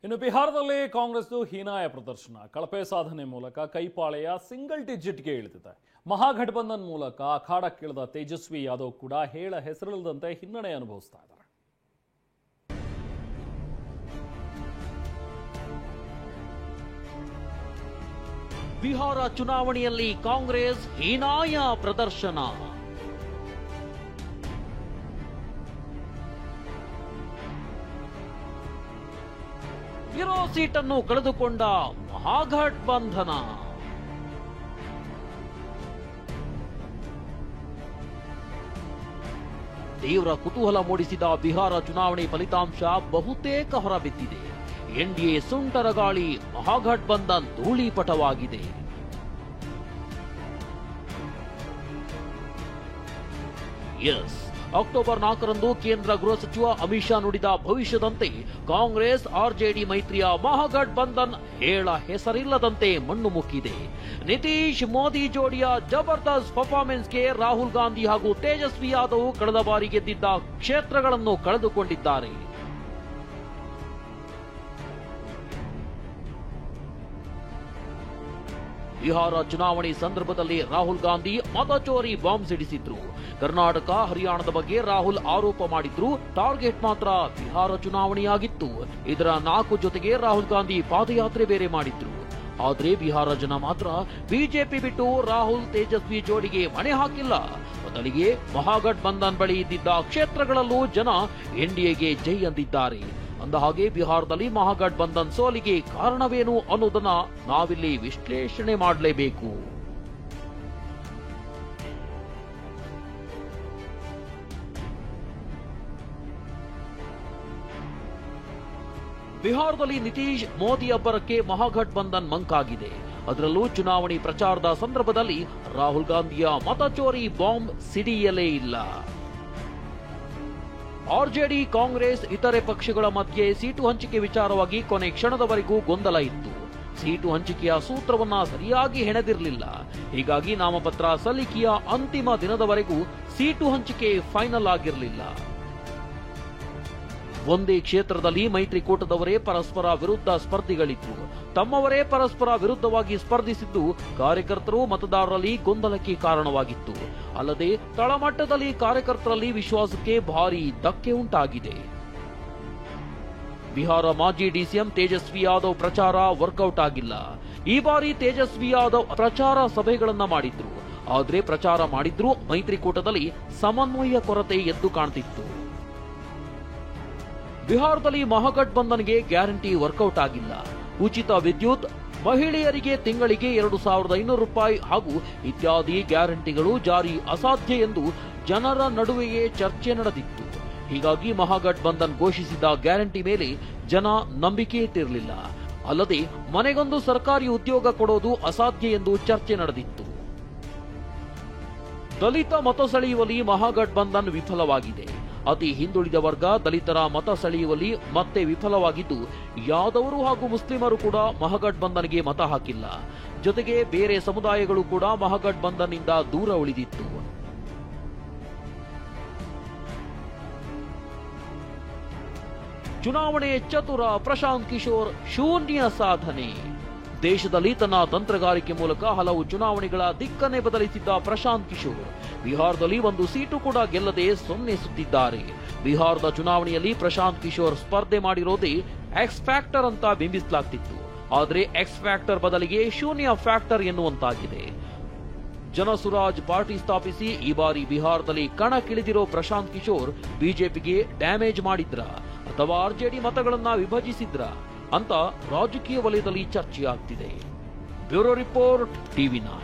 ಇನ್ನು ಬಿಹಾರದಲ್ಲಿ ಕಾಂಗ್ರೆಸ್ದು ಹೀನಾಯ ಪ್ರದರ್ಶನ ಕಳಪೆ ಸಾಧನೆ ಮೂಲಕ ಕೈಪಾಳೆಯ ಸಿಂಗಲ್ ಡಿಜಿಟ್ಗೆ ಇಳಿದಿದೆ. ಮಹಾಗಠಬಂಧನ್ ಮೂಲಕ ಅಖಾಡಕ್ಕಿಳಿದ ತೇಜಸ್ವಿ ಯಾದವ್ ಕೂಡ ಹೇಳ ಹೆಸರಿಲ್ಲದಂತೆ ಹಿನ್ನಡೆ ಅನುಭವಿಸ್ತಾ ಇದ್ದಾರೆ. ಬಿಹಾರ ಚುನಾವಣೆಯಲ್ಲಿ ಕಾಂಗ್ರೆಸ್ ಹೀನಾಯ ಪ್ರದರ್ಶನ. ಇರೋ ಸೀಟನ್ನು ಕಳೆದುಕೊಂಡ ಮಹಾಗಠಬಂಧನ. ತೀವ್ರ ಕುತೂಹಲ ಮೂಡಿಸಿದ ಬಿಹಾರ ಚುನಾವಣೆ ಫಲಿತಾಂಶ ಬಹುತೇಕ ಹೊರಬಿದ್ದಿದೆ. ಎನ್ಡಿಎ ಸುಂಟರ ಗಾಳಿ, ಮಹಾಗಠಬಂಧನ್ ಧೂಳೀಪಟವಾಗಿದೆ. ಎಸ್, ಅಕ್ಟೋಬರ್ 4ರಂದು ಕೇಂದ್ರ ಗೃಹ ಸಚಿವ ಅಮಿತ್ ಶಾ ನುಡಿದ ಭವಿಷ್ಯದಂತೆ ಕಾಂಗ್ರೆಸ್ ಆರ್ಜೆಡಿ ಮೈತ್ರಿಯ ಮಹಾಗಠಬಂಧನ್ ಹೇಳ ಹೆಸರಿಲ್ಲದಂತೆ ಮಣ್ಣು ಮುಕ್ಕಿದೆ. ನಿತೀಶ್ ಮೋದಿ ಜೋಡಿಯ ಜಬರ್ದಸ್ತ್ ಪರ್ಫಾರ್ಮೆನ್ಸ್ಗೆ ರಾಹುಲ್ ಗಾಂಧಿ ಹಾಗೂ ತೇಜಸ್ವಿ ಯಾದವ್ ಕಳೆದ ಬಾರಿ ಗೆದ್ದಿದ್ದ ಕ್ಷೇತ್ರಗಳನ್ನು ಕಳೆದುಕೊಂಡಿದ್ದಾರೆ. ಬಿಹಾರ ಚುನಾವಣೆ ಸಂದರ್ಭದಲ್ಲಿ ರಾಹುಲ್ ಗಾಂಧಿ ಮತಚೋರಿ ಬಾಂಬ್ ಸಿಡಿಸಿದ್ರು. ಕರ್ನಾಟಕ, ಹರಿಯಾಣದ ಬಗ್ಗೆ ರಾಹುಲ್ ಆರೋಪ ಮಾಡಿದ್ರು. ಟಾರ್ಗೆಟ್ ಮಾತ್ರ ಬಿಹಾರ ಚುನಾವಣೆಯಾಗಿತ್ತು. ಇದರ 4 ಜೊತೆಗೆ ರಾಹುಲ್ ಗಾಂಧಿ ಪಾದಯಾತ್ರೆ ಬೇರೆ ಮಾಡಿದ್ರು. ಆದ್ರೆ ಬಿಹಾರ ಜನ ಮಾತ್ರ ಬಿಜೆಪಿ ಬಿಟ್ಟು ರಾಹುಲ್ ತೇಜಸ್ವಿ ಜೋಡಿಗೆ ಮಣೆ ಹಾಕಿಲ್ಲ. ಬದಲಿಗೆ ಮಹಾಗಠಬಂಧನ್ ಬಳಿ ಇದ್ದಿದ್ದ ಕ್ಷೇತ್ರಗಳಲ್ಲೂ ಜನ ಎನ್ಡಿಎಗೆ ಜೈ ಅಂದಿದ್ದಾರೆ. ಅಂದಹಾಗೆ ಬಿಹಾರದಲ್ಲಿ ಮಹಾಗಠಬಂಧನ್ ಸೋಲಿಗೆ ಕಾರಣವೇನು ಅನ್ನೋದನ್ನ ನಾವಿಲ್ಲಿ ವಿಶ್ಲೇಷಣೆ ಮಾಡಲೇಬೇಕು. ಬಿಹಾರದಲ್ಲಿ ನಿತೀಶ್ ಮೋದಿ ಅಬ್ಬರಕ್ಕೆ ಮಹಾಗಠಬಂಧನ್ ಮಂಕಾಗಿದೆ. ಅದರಲ್ಲೂ ಚುನಾವಣೆ ಪ್ರಚಾರದ ಸಂದರ್ಭದಲ್ಲಿ ರಾಹುಲ್ ಗಾಂಧಿಯ ಮತಚೋರಿ ಬಾಂಬ್ ಸಿಡಿಯಲೇ ಇಲ್ಲ. ಆರ್ಜೆಡಿ, ಕಾಂಗ್ರೆಸ್, ಇತರೆ ಪಕ್ಷಗಳ ಮಧ್ಯೆ ಸೀಟು ಹಂಚಿಕೆ ವಿಚಾರವಾಗಿ ಕೊನೆ ಕ್ಷಣದವರೆಗೂ ಗೊಂದಲ ಇತ್ತು. ಸೀಟು ಹಂಚಿಕೆಯ ಸೂತ್ರವನ್ನ ಸರಿಯಾಗಿ ಹೆಣೆದಿರಲಿಲ್ಲ. ಹೀಗಾಗಿ ನಾಮಪತ್ರ ಸಲ್ಲಿಕೆಯ ಅಂತಿಮ ದಿನದವರೆಗೂ ಸೀಟು ಹಂಚಿಕೆ ಫೈನಲ್ ಆಗಿರಲಿಲ್ಲ. ಒಂದೇ ಕ್ಷೇತ್ರದಲ್ಲಿ ಮೈತ್ರಿಕೂಟದವರೇ ಪರಸ್ಪರ ವಿರುದ್ಧ ಸ್ಪರ್ಧಿಗಳಿದ್ರು. ತಮ್ಮವರೇ ಪರಸ್ಪರ ವಿರುದ್ಧವಾಗಿ ಸ್ಪರ್ಧಿಸಿದ್ದು ಕಾರ್ಯಕರ್ತರು, ಮತದಾರರಲ್ಲಿ ಗೊಂದಲಕ್ಕೆ ಕಾರಣವಾಗಿತ್ತು. ಅಲ್ಲದೆ ತಳಮಟ್ಟದಲ್ಲಿ ಕಾರ್ಯಕರ್ತರಲ್ಲಿ ವಿಶ್ವಾಸಕ್ಕೆ ಭಾರೀ ಧಕ್ಕೆ ಉಂಟಾಗಿದೆ. ಬಿಹಾರ ಮಾಜಿ ಡಿಸಿಎಂ ತೇಜಸ್ವಿ ಯಾದವ್ ಪ್ರಚಾರ ವರ್ಕೌಟ್ ಆಗಿಲ್ಲ. ಈ ಬಾರಿ ತೇಜಸ್ವಿ ಯಾದವ್ ಪ್ರಚಾರ ಸಭೆಗಳನ್ನ ಮಾಡಿದ್ರು. ಆದ್ರೆ ಪ್ರಚಾರ ಮಾಡಿದ್ರೂ ಮೈತ್ರಿಕೂಟದಲ್ಲಿ ಸಮನ್ವಯ ಕೊರತೆ ಎದ್ದು ಕಾಣ್ತಿತ್ತು. ಬಿಹಾರದಲ್ಲಿ ಮಹಾಗಠಬಂಧನ್ಗೆ ಗ್ಯಾರಂಟಿ ವರ್ಕೌಟ್ ಆಗಿಲ್ಲ. ಉಚಿತ ವಿದ್ಯುತ್, ಮಹಿಳೆಯರಿಗೆ ತಿಂಗಳಿಗೆ 2500 ರೂಪಾಯಿ ಹಾಗೂ ಇತ್ಯಾದಿ ಗ್ಯಾರಂಟಿಗಳು ಜಾರಿ ಅಸಾಧ್ಯ ಎಂದು ಜನರ ನಡುವೆಯೇ ಚರ್ಚೆ ನಡೆದಿತ್ತು. ಹೀಗಾಗಿ ಮಹಾಗಠಬಂಧನ್ ಘೋಷಿಸಿದ ಗ್ಯಾರಂಟಿ ಮೇಲೆ ಜನ ನಂಬಿಕೆ ಇಟ್ಟಿರಲಿಲ್ಲ. ಅಲ್ಲದೆ ಮನೆಗೊಂದು ಸರ್ಕಾರಿ ಉದ್ಯೋಗ ಕೊಡೋದು ಅಸಾಧ್ಯ ಎಂದು ಚರ್ಚೆ ನಡೆದಿತ್ತು. ದಲಿತ ಮತ ಸೆಳೆಯುವಲ್ಲಿ ಮಹಾಗಠಬಂಧನ್ ವಿಫಲವಾಗಿದೆ. ಅತಿ ಹಿಂದುಳಿದ ವರ್ಗ, ದಲಿತರ ಮತ ಸೆಳೆಯುವಲ್ಲಿ ಮತ್ತೆ ವಿಫಲವಾಗಿದ್ದು, ಯಾದವರು ಹಾಗೂ ಮುಸ್ಲಿಮರು ಕೂಡ ಮಹಾಗಠಬಂಧನ್ಗೆ ಮತ ಹಾಕಿಲ್ಲ. ಜೊತೆಗೆ ಬೇರೆ ಸಮುದಾಯಗಳು ಕೂಡ ಮಹಾಗಠಬಂಧನ್ನಿಂದ ದೂರ ಉಳಿದಿತ್ತು. ಚುನಾವಣೆ ಚತುರ ಪ್ರಶಾಂತ್ ಕಿಶೋರ್ ಶೂನ್ಯ ಸಾಧನೆ. ದೇಶದಲ್ಲಿ ತನ್ನ ತಂತ್ರಗಾರಿಕೆ ಮೂಲಕ ಹಲವು ಚುನಾವಣೆಗಳ ದಿಕ್ಕನ್ನೇ ಬದಲಿಸಿದ್ದ ಪ್ರಶಾಂತ್ ಕಿಶೋರ್ ಬಿಹಾರದಲ್ಲಿ ಒಂದು ಸೀಟು ಕೂಡ ಗೆಲ್ಲದೆ ಸೊನ್ನೆ ಸುತ್ತಿದ್ದಾರೆ. ಬಿಹಾರದ ಚುನಾವಣೆಯಲ್ಲಿ ಪ್ರಶಾಂತ್ ಕಿಶೋರ್ ಸ್ಪರ್ಧೆ ಮಾಡಿರೋದೇ ಎಕ್ಸ್ ಫ್ಯಾಕ್ಟರ್ ಅಂತ ಬಿಂಬಿಸಲಾಗ್ತಿತ್ತು. ಆದ್ರೆ ಎಕ್ಸ್ ಫ್ಯಾಕ್ಟರ್ ಬದಲಿಗೆ ಶೂನ್ಯ ಫ್ಯಾಕ್ಟರ್ ಎನ್ನುವಂತಾಗಿದೆ. ಜನಸುರಾಜ್ ಪಾರ್ಟಿ ಸ್ಥಾಪಿಸಿ ಈ ಬಾರಿ ಬಿಹಾರದಲ್ಲಿ ಕಣಕ್ಕಿಳಿದಿರೋ ಪ್ರಶಾಂತ್ ಕಿಶೋರ್ ಬಿಜೆಪಿಗೆ ಡ್ಯಾಮೇಜ್ ಮಾಡಿದ್ರ ಅಥವಾ ಆರ್ಜೆಡಿ ಮತಗಳನ್ನ ವಿಭಜಿಸಿದ್ರ ಅಂತ ರಾಜಕೀಯ ವಲಯದಲ್ಲಿ ಚರ್ಚೆಯಾಗ್ತಿದೆ. Bureau report, ಟಿವಿ9.